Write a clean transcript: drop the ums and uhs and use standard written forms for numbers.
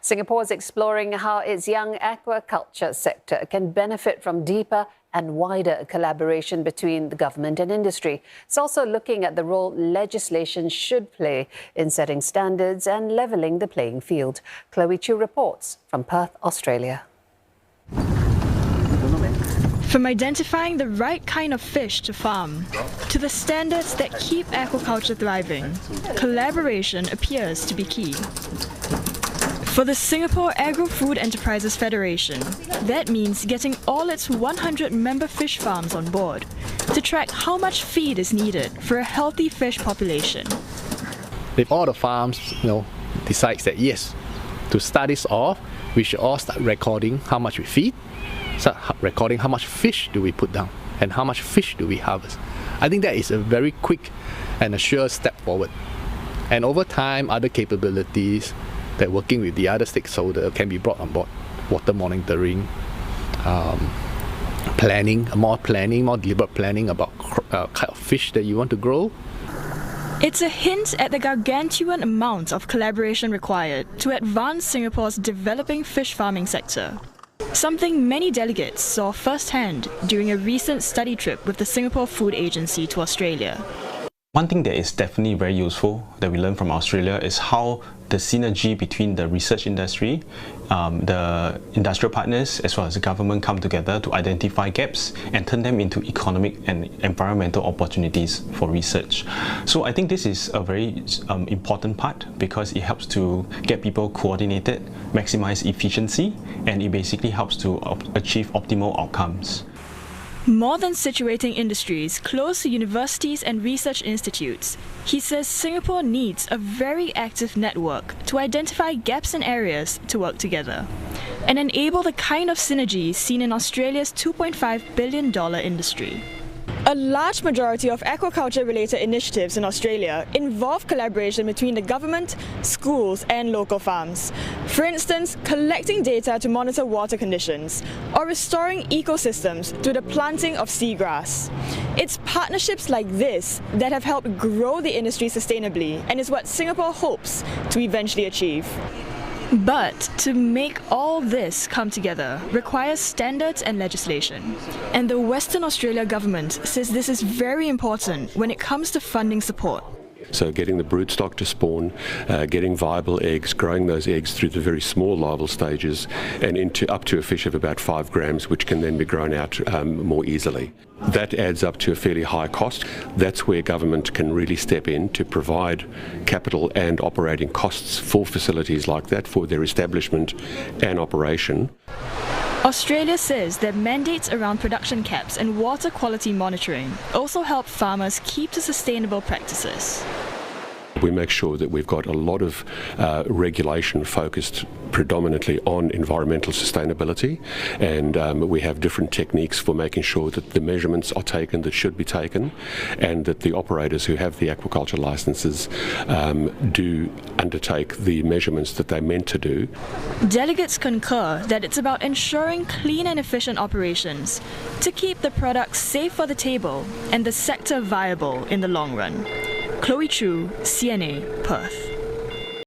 Singapore is exploring how its young aquaculture sector can benefit from deeper and wider collaboration between the government and industry. It's also looking at the role legislation should play in setting standards and levelling the playing field. Chloe Chu reports from Perth, Australia. From identifying the right kind of fish to farm, to the standards that keep aquaculture thriving, collaboration appears to be key. For the Singapore Agro-Food Enterprises Federation, that means getting all its 100 member fish farms on board to track how much feed is needed for a healthy fish population. If all the farms, decides that yes, to start this off, we should all start recording how much we feed, start recording how much fish do we put down, and how much fish do we harvest. I think that is a very quick and a sure step forward. And over time, other capabilities that working with the other stakeholders can be brought on board. Water monitoring, more deliberate planning about kind of fish that you want to grow. It's a hint at the gargantuan amount of collaboration required to advance Singapore's developing fish farming sector. Something many delegates saw firsthand during a recent study trip with the Singapore Food Agency to Australia. One thing that is definitely very useful that we learned from Australia is how the synergy between the research industry, the industrial partners, as well as the government come together to identify gaps and turn them into economic and environmental opportunities for research. So I think this is a very important part because it helps to get people coordinated, maximize efficiency, and it basically helps to achieve optimal outcomes. More than situating industries close to universities and research institutes, he says Singapore needs a very active network to identify gaps in areas to work together and enable the kind of synergy seen in Australia's $2.5 billion industry. A large majority of aquaculture-related initiatives in Australia involve collaboration between the government, schools and local farms. For instance, collecting data to monitor water conditions or restoring ecosystems through the planting of seagrass. It's partnerships like this that have helped grow the industry sustainably and is what Singapore hopes to eventually achieve. But to make all this come together requires standards and legislation. And the Western Australia government says this is very important when it comes to funding support. So getting the broodstock to spawn, getting viable eggs, growing those eggs through the very small larval stages and up to a fish of about 5 grams, which can then be grown out more easily. That adds up to a fairly high cost. That's where government can really step in to provide capital and operating costs for facilities like that, for their establishment and operation. Australia says that mandates around production caps and water quality monitoring also help farmers keep to sustainable practices. We make sure that we've got a lot of regulation focused predominantly on environmental sustainability, and we have different techniques for making sure that the measurements are taken that should be taken, and that the operators who have the aquaculture licenses do undertake the measurements that they're meant to do. Delegates concur that it's about ensuring clean and efficient operations to keep the products safe for the table and the sector viable in the long run. Chloe Chu, CNA, Perth.